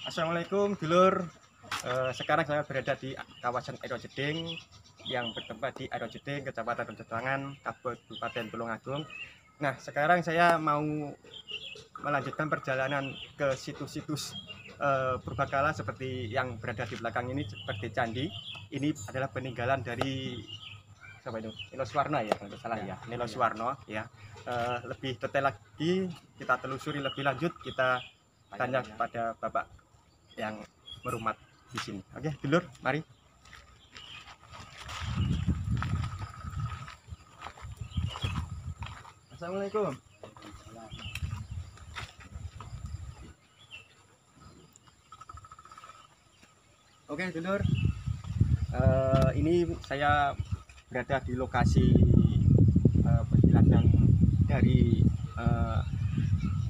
Assalamualaikum dulur. Sekarang saya berada di kawasan Aerojeding yang bertempat di Aerojeding, Kecamatan Rendetangan, Kabupaten Tulungagung. Nah, sekarang saya mau melanjutkan perjalanan ke situs-situs purbakala seperti yang berada di belakang ini, seperti candi. Ini adalah peninggalan dari siapa itu? Nilo Suwarno ya, kalau tidak salah ya. Nilo Suwarno ya. Lebih detail lagi, kita telusuri lebih lanjut, kita tanya kepada Bapak yang merumat di sini. Oke, dulur, mari. Assalamualaikum. Oke, dulur. Ini saya berada di lokasi penjelasan dari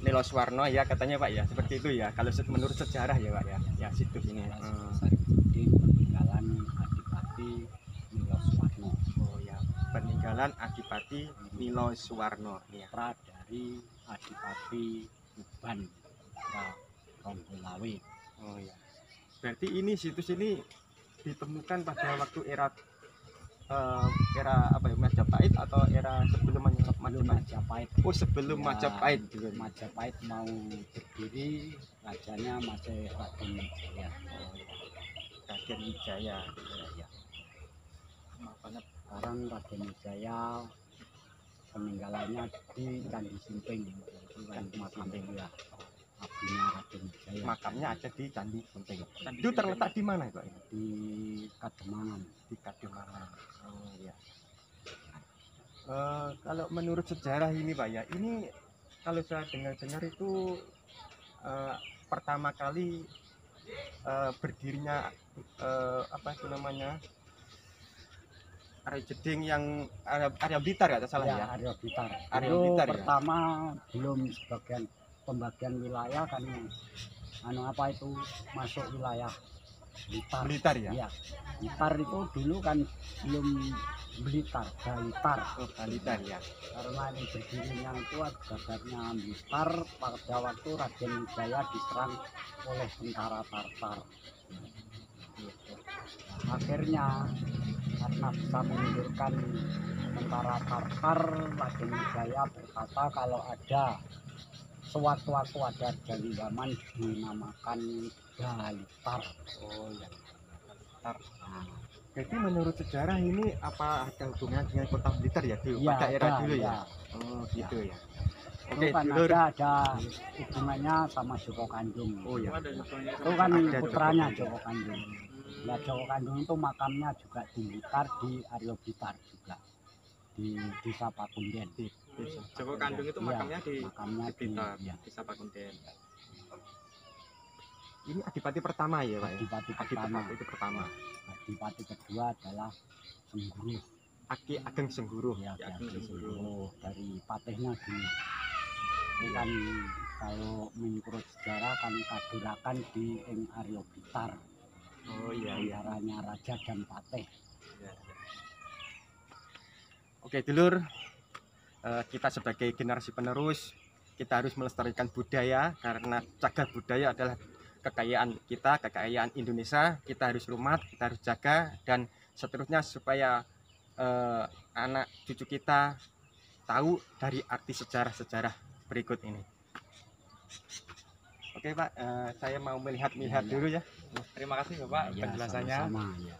Nilo Suwarno ya, katanya Pak ya, seperti itu ya. Kalau menurut sejarah ya Pak ya, ya situs ini. Di peninggalan Adipati Nilo Suwarno. Oh ya, peninggalan Adipati Nilo Suwarno. Ya. Dari Adipati Tuban Ronggolawe. Oh ya. Berarti ini situs ini ditemukan pada waktu era apa ya, Majapahit atau era sebelum Majapahit. Oh, sebelum Ya, Majapahit. Majapahit mau berdiri, rajanya masih Raden Wijaya. Oh, ya. Raden Wijaya. Ya. Maaf banget, sekarang Raden Wijaya peninggalannya di Candi Simping. Itu kan makamnya ya. Abinya Raden Wijaya. Makamnya ada di Candi Simping. Itu terletak di mana Pak? Di Kademangan. Di Kademangan. Oh ya. Kalau menurut sejarah ini Pak ya, ini kalau saya dengar-dengar itu pertama kali berdirinya apa itu namanya, Aerojeding yang area Blitar ya, salah ya? Area Blitar. Area Itu Blitar ya? pertama belum pembagian wilayah kan, apa itu masuk wilayah Blitar. Blitar ya? Iya. Blitar itu dulu kan belum Blitar, Blitar. Oh, Blitar ya. Karena ini berdirinya itu agaknya Blitar pada waktu Raden Wijaya diserang oleh tentara Tartar. Nah, akhirnya karena bisa mengundurkan tentara Tartar, Raden Wijaya berkata kalau ada sewaktu-waktu ada zaman dinamakan Blitar. Oh ya, Blitar. Nah, jadi menurut sejarah ini apa ada hubungannya dengan kota Blitar ya dulu, pada era dulu ya? Oh gitu ya. Oke, kan dulur. ada hubungannya sama Joko Kandung. Oh ya. Itu kan putranya Joko Kandung. Ya, Joko Kandung itu makamnya juga di Blitar, di Aryo Blitar juga, di Desa Pakunden. Joko Kandung itu makamnya di Blitar, ya. Desa Pakunden. Ini Adipati pertama ya Pak? Adipati pertama. Itu pertama. Adipati kedua adalah Sengguruh. Ki Ageng Sengguruh. Ya, Ageng Sengguruh dari patihnya dulu. Ini kan kalau menurut sejarah kan kadurakan di Aryo Blitar. Oh iya, antaranya raja dan patih. Ya. Oke dulur, kita sebagai generasi penerus kita harus melestarikan budaya, karena cagar budaya adalah kekayaan kita, kekayaan Indonesia. Kita harus hormat, kita harus jaga, dan seterusnya supaya anak cucu kita tahu dari arti sejarah-sejarah berikut ini. Oke Pak, saya mau melihat dulu ya. Terima kasih Bapak penjelasannya. Sama, ya.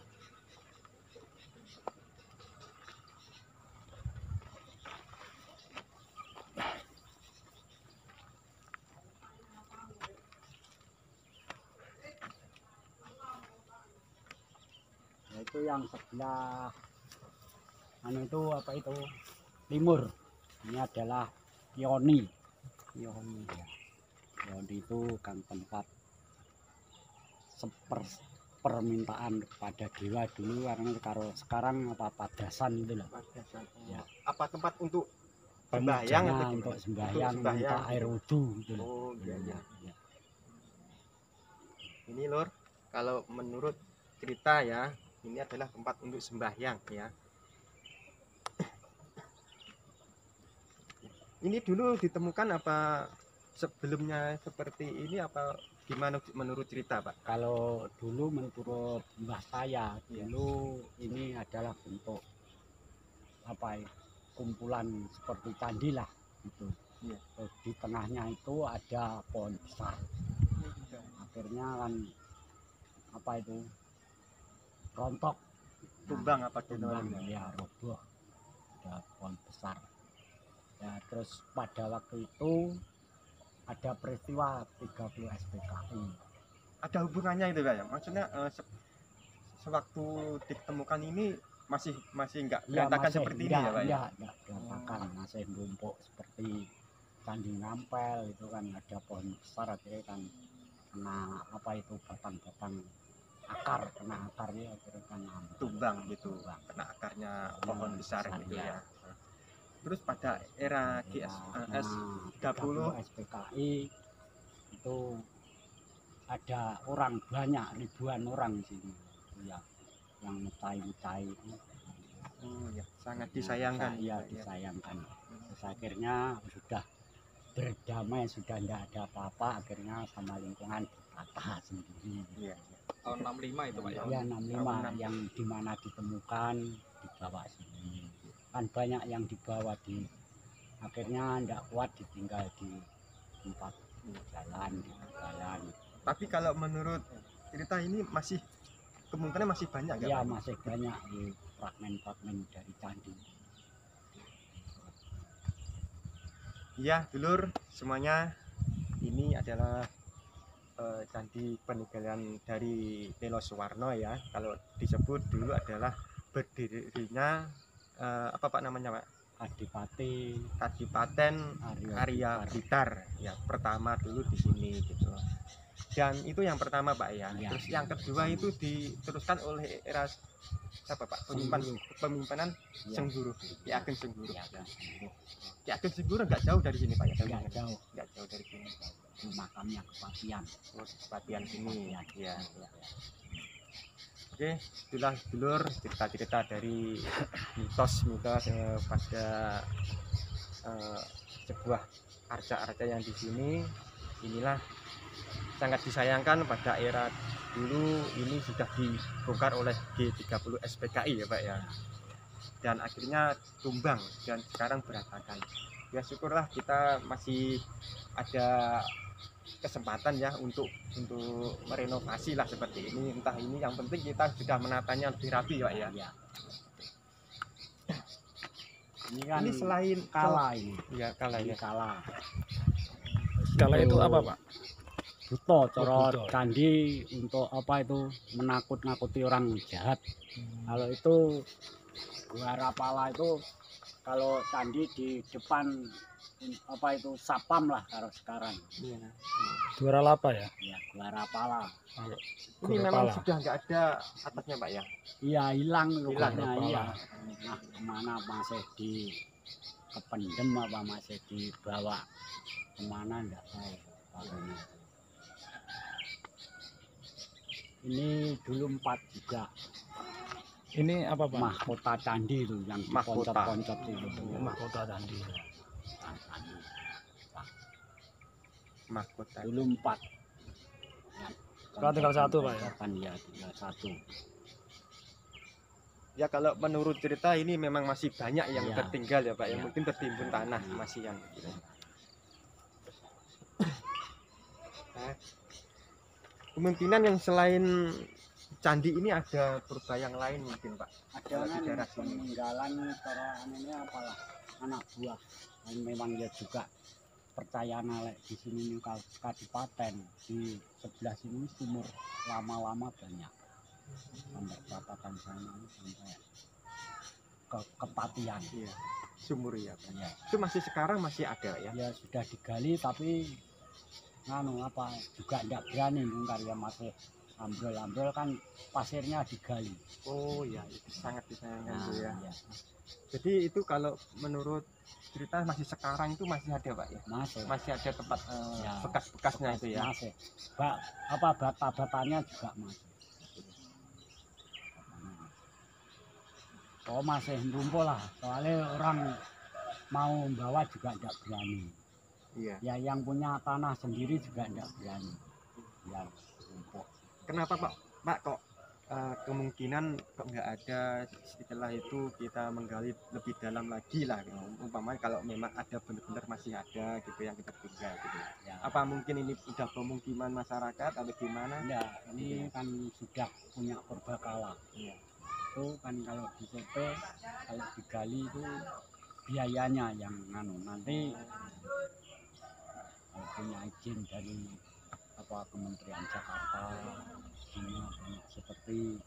Itu yang sebelah itu apa itu timur, ini adalah Yoni ya. Yoni itu kan tempat permintaan kepada dewa dulu, karena kalau sekarang apa padasan itu loh. Padasan. Ya. Apa tempat untuk sembahyang, untuk sembahyang, untuk air wudhu gitu loh. Oh iya, iya. Ya. Ini lor, kalau menurut cerita ya, ini adalah tempat untuk sembahyang ya. Ini dulu ditemukan apa sebelumnya seperti ini apa gimana menurut cerita Pak? Kalau dulu menurut mbah saya, dulu ini adalah bentuk apa ya, kumpulan seperti candi lah gitu. Iya. Terus di tengahnya itu ada pohon besar. Akhirnya kan apa itu rontok, Tumbang apa tumbang tumbang? ya, roboh, ada pohon besar. Ya, terus pada waktu itu ada peristiwa 30 SPKI. Ada hubungannya itu Pak ya? Maksudnya sewaktu ditemukan ini masih nggak Ya, berantakan masih seperti ini ya Pak ya? enggak berantakan, masih numpuk seperti candi ngampel itu kan, ada pohon besar akhirnya kan kena apa itu batang-batang akar, kena akarnya akhirnya kan Tumbang gitu, tumbang. kena akarnya pohon besar gitu ya. ya. Terus pada era Ya, GS 30 SPKI itu ada orang banyak, ribuan orang di sini ya, yang mecahi-mecahi itu. oh ya, sangat disayangkan. Ya, Pak, ya. disayangkan. Terus akhirnya sudah berdamai, sudah tidak ada apa-apa, akhirnya sama lingkungan ditata sendiri. Iya. Tahun 65 itu Pak ya? Ya, 65 Tahun yang dimana ditemukan dibawa sini. Kan banyak yang dibawa di, akhirnya tidak kuat ditinggal di tempat jalan, di jalan. Tapi kalau menurut cerita ini masih kemungkinan masih banyak nggak, Ya, Pak? masih banyak di fragmen-fragmen dari candi. Iya, dulur semuanya, ini adalah candi peninggalan dari Nelo Suwarno ya. Kalau disebut dulu adalah berdirinya apa Pak namanya Pak? Adipati Kadipaten Arya Blitar ya, pertama dulu di sini gitu. Dan itu yang pertama Pak ya. Ya. Terus yang kedua itu diteruskan oleh era siapa Pak? Pemimpinan Ya. Sengguru, Ki Ageng Sengguru. Ya, kan. Ki Ageng Sengguru nggak jauh dari sini Pak ya? Nggak jauh. Nggak jauh dari sini. Di makamnya Kepatian. Oh, Kepatian sini. Ya. Ya. Oke, itulah dulur cerita-cerita dari mitos-mitos pada sebuah arca-arca yang di sini. Inilah sangat disayangkan pada era dulu ini sudah dibongkar oleh G30 SPKI ya Pak ya. Dan akhirnya tumbang dan sekarang berantakan. Ya syukurlah kita masih ada kesempatan ya untuk merenovasi lah seperti ini. Entah ini, yang penting kita sudah menatanya lebih rapi Pak ya. Ya. Ini kan Ini selain kala ini. ya kala Ini ya. kala. Kala itu apa Pak? Buto, coro buto. candi untuk apa itu, menakut-nakuti orang jahat. Kalau itu Gua Rapala itu, kalau candi di depan apa itu sapam lah kalau sekarang. Iya. Juara lapa ya? Ya, Gua Rapala. Ini memang sudah nggak ada atasnya Pak ya. Iya, hilang Hilang, rupanya, Rapala. iya. Nah, kemana masih di kependem apa masih dibawa kemana enggak tahu. Paling. Ini dulu 4 juga. Ini apa Pak? Mahkota candi itu yang Mahkota. poncot-poncot itu. Mahkota candi. Mahkota. Dulu 4. Sekarang tinggal 1 Pak ya? Kan ya, tinggal 1. Ya kalau menurut cerita ini memang masih banyak yang Iya. tertinggal ya Pak ya. Iya. Mungkin tertimbun tanah masih yang gitu. Nah, kemungkinan yang selain candi ini ada purba yang lain mungkin Pak. Ada Kalau di kan daerah sini. peninggalan para ini apalah anak buah. Dan memang ya juga percayaan oleh di sini nih kadipaten di sebelah sini sumur lama-lama banyak. Sampai catatan sana sampai ke Kepatian. Iya. Sumur ya Pak. Ya, Itu masih sekarang masih ada ya. ya sudah digali tapi nganu apa juga tidak berani bongkar ya, masih ambrol-ambrol kan pasirnya digali. Oh ya, itu sangat disayangkan Nah, Bu ya. ya, Jadi itu kalau menurut cerita masih sekarang itu masih ada Pak ya. masih. Masih ada tempat Ya, bekas-bekasnya itu ya. Masih. Apa bata-batanya juga masih. Oh masih ngumpul lah, soalnya orang mau bawa juga tidak berani. Iya. Ya yang punya tanah sendiri juga tidak berani. Ya, untuk Kenapa Pak? Pak kok kemungkinan kok nggak ada setelah itu kita menggali lebih dalam lagi lah, umpamanya kalau memang ada benar-benar masih ada gitu yang kita tinggal gitu. ya, Apa mungkin ini udah pemukiman masyarakat atau gimana? ya ini kan sudah punya purbakala. Iya. Itu kan kalau di CP, kalau digali itu biayanya yang nanti punya izin dari Kementerian Jakarta ini seperti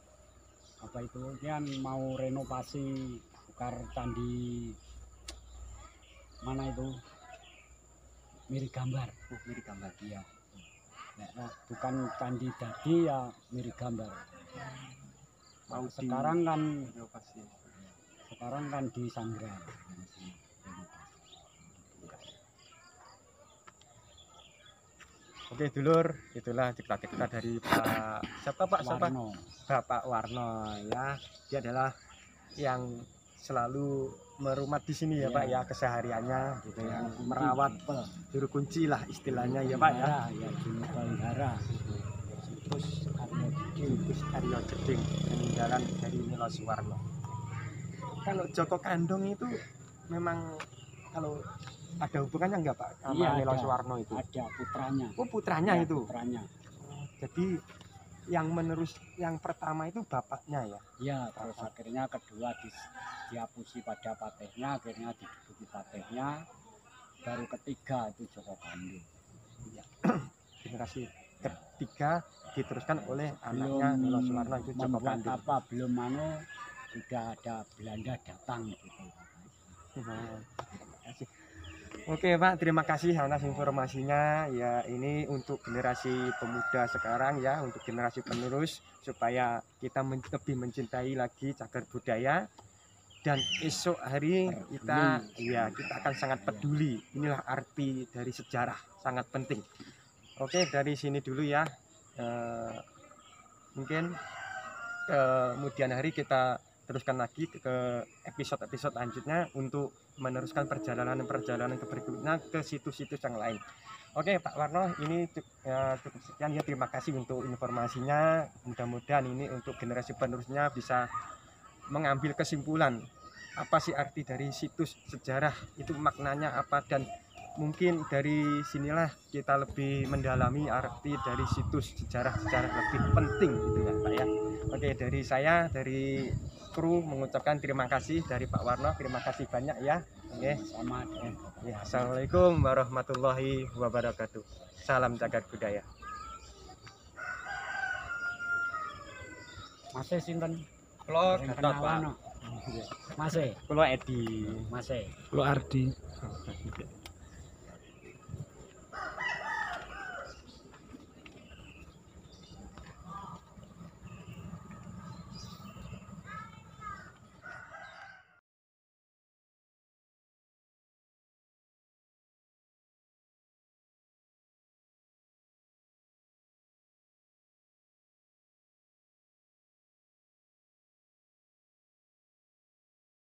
apa itu kan mau renovasi bukar candi mana itu mirip gambar ya. Nah, bukan candi jadi ya mirip gambar. Mau Sekarang kan renovasi. di Sanggra. Oke dulur, itulah cerita-cerita dari siapa Warno. Bapak Warno ya. Dia adalah yang selalu merumat di sini ya Iya. Pak ya, kesehariannya gitu ya, Kunci, merawat jempol. juru kunci lah istilahnya ya Pak ya. Ya jempol hara. Situs Aryo Jeding. Situs Aryo Jeding, peninggalan dari Nilo Suwarno. Kalau Joko Kandong itu memang kalau ada hubungannya enggak Pak sama Iya, Nilo ada. Suwarno itu? Ada putranya. Oh putranya Ya, itu. Putranya. Jadi yang menerus yang pertama itu bapaknya ya. Ya, terus akhirnya kedua dihapusi pada patihnya, akhirnya diduduki patihnya. Baru ketiga itu Joko Kandung. Generasi ketiga diteruskan oleh anaknya Nilo Suwarno itu Joko membuat Kandung. apa belum sudah ada Belanda datang gitu. Terima kasih. Oke Pak, terima kasih atas informasinya ya. Ini untuk generasi pemuda sekarang ya, untuk generasi penerus supaya kita lebih mencintai lagi cagar budaya, dan esok hari kita akan sangat peduli. Inilah arti dari sejarah, sangat penting. Oke, dari sini dulu ya. Mungkin kemudian hari kita teruskan lagi ke episode-episode lanjutnya untuk meneruskan perjalanan ke berikutnya ke situs-situs yang lain. Oke Pak Warno, ini cukup sekian ya, terima kasih untuk informasinya. Mudah-mudahan ini untuk generasi penerusnya bisa mengambil kesimpulan apa sih arti dari situs sejarah itu, maknanya apa, dan mungkin dari sinilah kita lebih mendalami arti dari situs sejarah-sejarah lebih penting gitu ya Pak ya. Oke, dari saya, dari kru mengucapkan terima kasih, dari Pak Warno terima kasih banyak ya. Oke, Sama ya, assalamualaikum warahmatullahi wabarakatuh. Salam cagar budaya. Masih sinten? Kulo Yang Gatot Pak. kenalan, no? Masih. Kulo Edi. Masih. Lo Ardi.